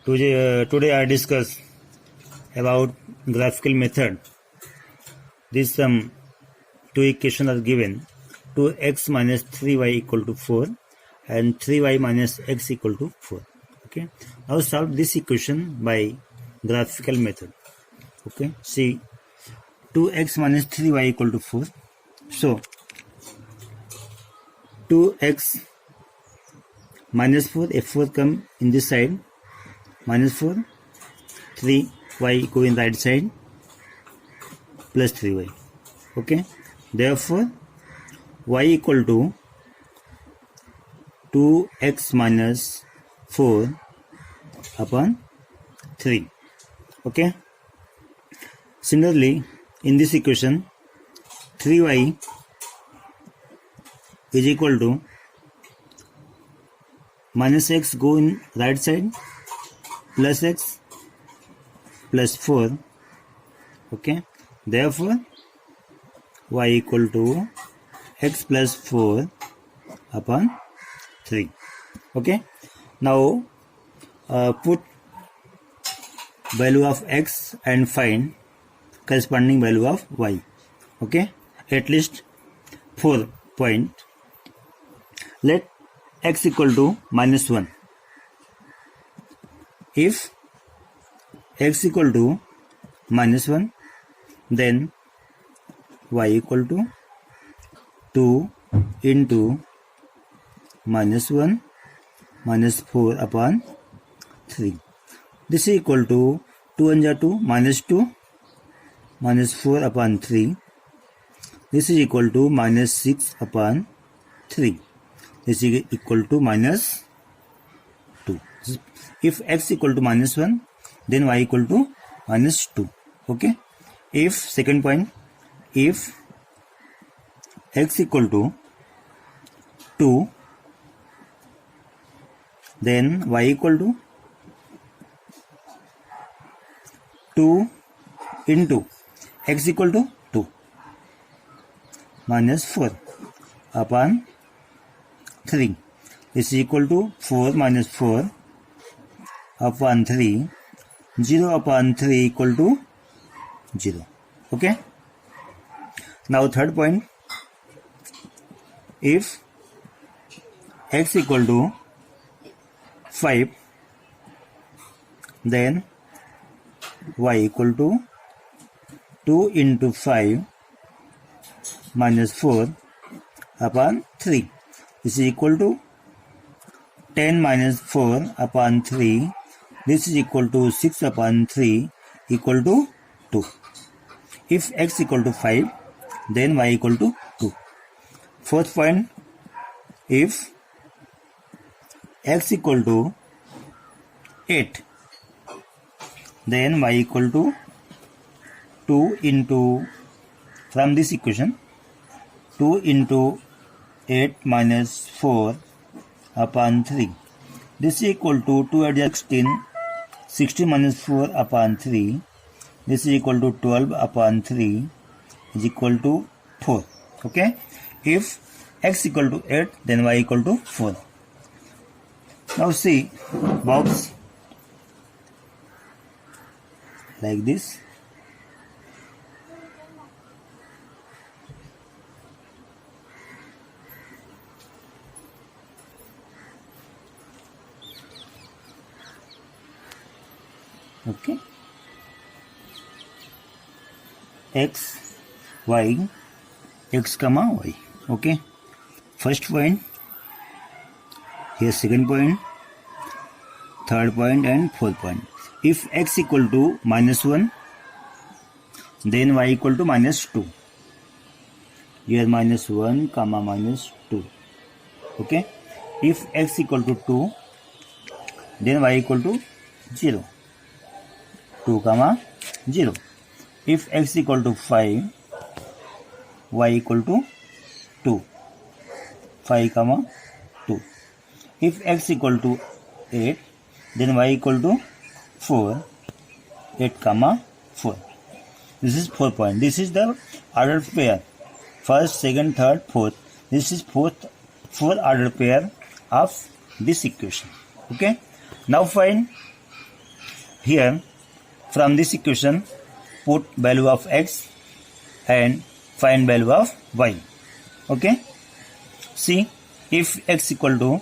Today I discuss about graphical method. These two equations are given: 2x minus 3y equal to 4 and 3y minus x equal to 4. Okay. Now solve this equation by graphical method. Okay. See, 2x minus 3y equal to 4. So 2x minus 4, f4 come in this side, minus 4, 3y go in right side, plus 3y. Okay, therefore y equal to 2x minus 4 upon 3. Okay, similarly in this equation 3y is equal to minus x go in right side, plus x plus 4. Okay, therefore y equal to x plus 4 upon 3. Okay, now put value of x and find corresponding value of y. Okay, at least 4 point. Let x equal to minus 1. If x equal to minus 1, then y equal to 2 into minus 1 minus 4 upon 3. This is equal to 2 and 2 minus 2 minus 4 upon 3. This is equal to minus 6 upon 3. This is equal to minus 2. If x equal to minus 1, then y equal to minus 2. Okay. If second point, if x equal to 2, then y equal to 2 into x equal to 2 minus 4 upon 3. This is equal to 4 minus 4 upon 3. 0 upon 3 equal to 0. Okay. Now third point, if x equal to 5, then y equal to 2 into 5 minus 4 upon 3. This is equal to 10 minus 4 upon 3. This is equal to 6 upon 3 equal to 2. If x equal to 5, then y equal to 2. Fourth point, if x equal to 8, then y equal to 2 into, from this equation, 2 into 8 minus 4 upon 3. This is equal to 2 at 16, 16 minus 4 upon 3. This is equal to 12 upon 3 is equal to 4. Okay. If x equal to 8, then y equal to 4. Now see box like this. Okay, x, y, x comma y. Okay, first point, here second point, third point and fourth point. If x equal to minus 1, then y equal to minus 2. Here minus 1 comma minus 2. Okay, if x equal to 2, then y equal to 0. 2 comma 0. If x equal to 5, y equal to 2. 5 comma 2. If x equal to 8, then y equal to 4. 8 comma 4. This is 4 point. This is the ordered pair. First, second, third, fourth. This is fourth ordered pair of this equation. Okay. Now find here from this equation, put value of x and find value of y. Okay. See, if x equal to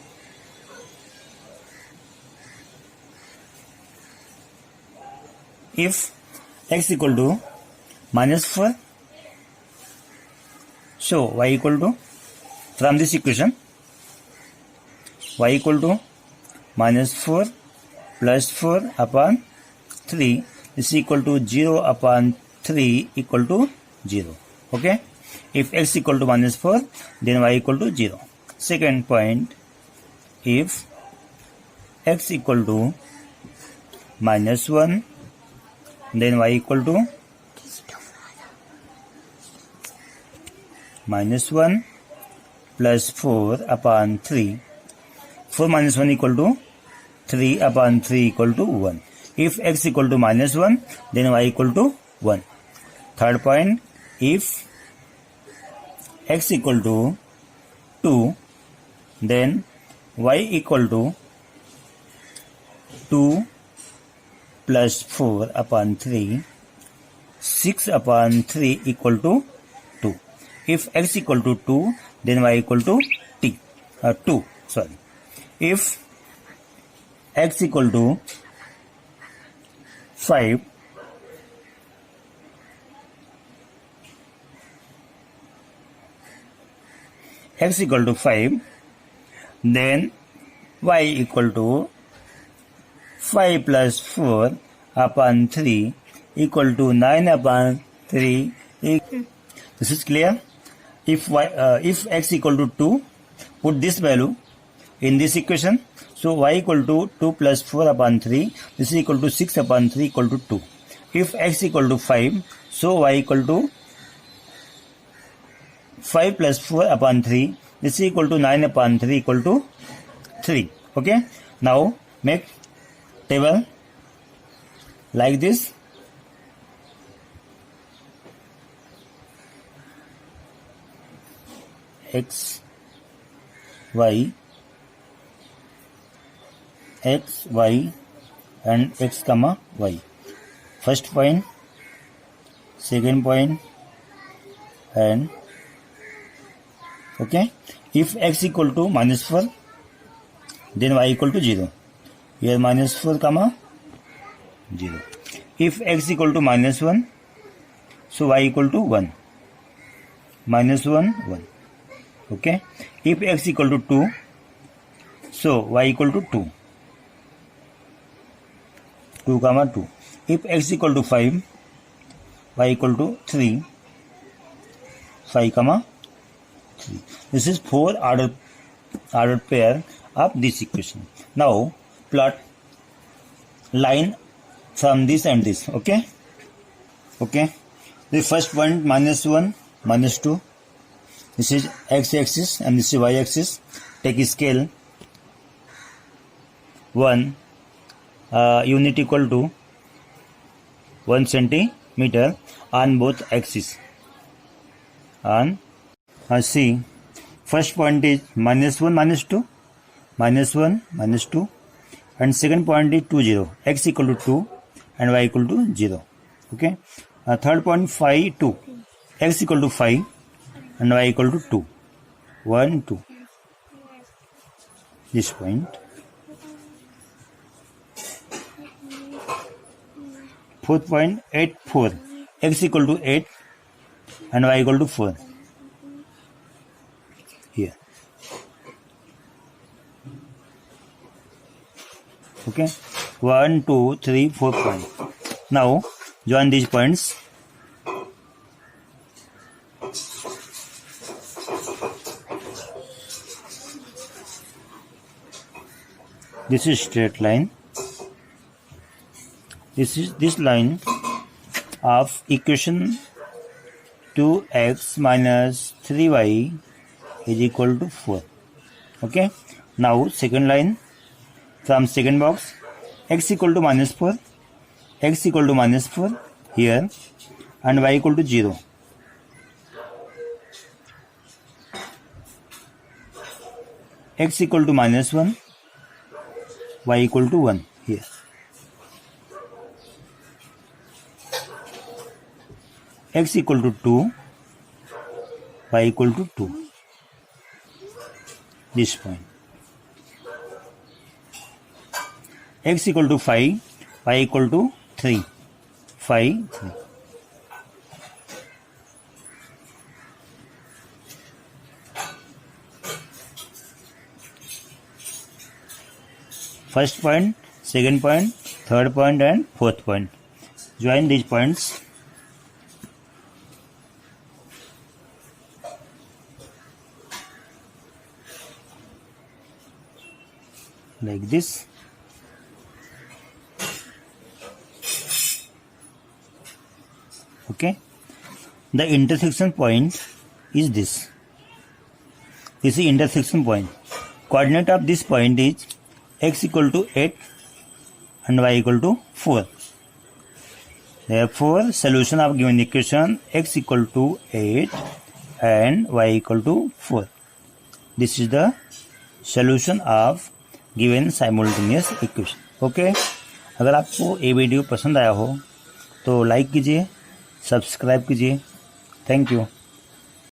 -4, so y equal to, from this equation, y equal to -4 plus 4 upon 3 is equal to 0 upon 3 equal to 0. Okay. If x equal to -4, then y equal to 0. Second point, if x equal to -1, then y equal to -1 plus 4 upon 3. 4 minus 1 equal to 3 upon 3 equal to 1. If x equal to -1, then y equal to 1. Third point, if x equal to 2, then y equal to 2 plus 4 upon 3, 6 upon 3 equal to 2. If x equal to 2, then y equal to 2. If x equal to 5, then y equal to 5 plus 4 upon 3 equal to 9 upon 3. This is clear. If x equal to 2, put this value in this equation. So y equal to 2 plus 4 upon 3, this is equal to 6 upon 3 equal to 2. If x equal to 5, so y equal to 5 plus 4 upon 3, this is equal to 9 upon 3 equal to 3. Okay. Now make table like this. X, y, and x comma y. First point, second point, and okay. If x equal to -4, then y equal to 0. Here -4 comma 0. If x equal to -1, so y equal to 1. -1, 1. Okay. If x equal to 2, so y equal to 2. 2 comma 2. If x equal to 5, y equal to 3. 5 comma 3. This is 4 ordered pair of this equation. Now plot line from this and this. Okay. The first point, -1, -2. This is x-axis and this is y-axis. Take scale 1. Unit equal to 1 centimeter on both axes. And see, first point is -1, -2, -1, -2, and second point is 2, 0. X equal to 2 and y equal to 0. Okay. Third point 5, 2. X equal to 5 and y equal to 2. 1, 2. This point. Fourth point 8, 4. X equal to 8 and y equal to 4. Here. Okay. 1, 2, 3, 4 points. Now join these points. This is straight line. This is this line of equation 2x minus 3y is equal to 4. Okay. Now second line from second box, x equal to -4, x equal to -4 here, and y equal to 0. X equal to -1, y equal to 1 here. X equal to 2, y equal to 2. This point. X equal to 5, y equal to 3. 5, 3. First point, second point, third point and fourth point. Join these points. Like this. Okay. The intersection point is this. This is intersection point. Coordinate of this point is x equal to 8 and y equal to 4. Therefore, solution of given equation x equal to 8 and y equal to 4. This is the solution of given simultaneous equation. Okay, अगर आपको ये video पसंद आया हो तो like कीजिए, subscribe कीजिए. Thank you.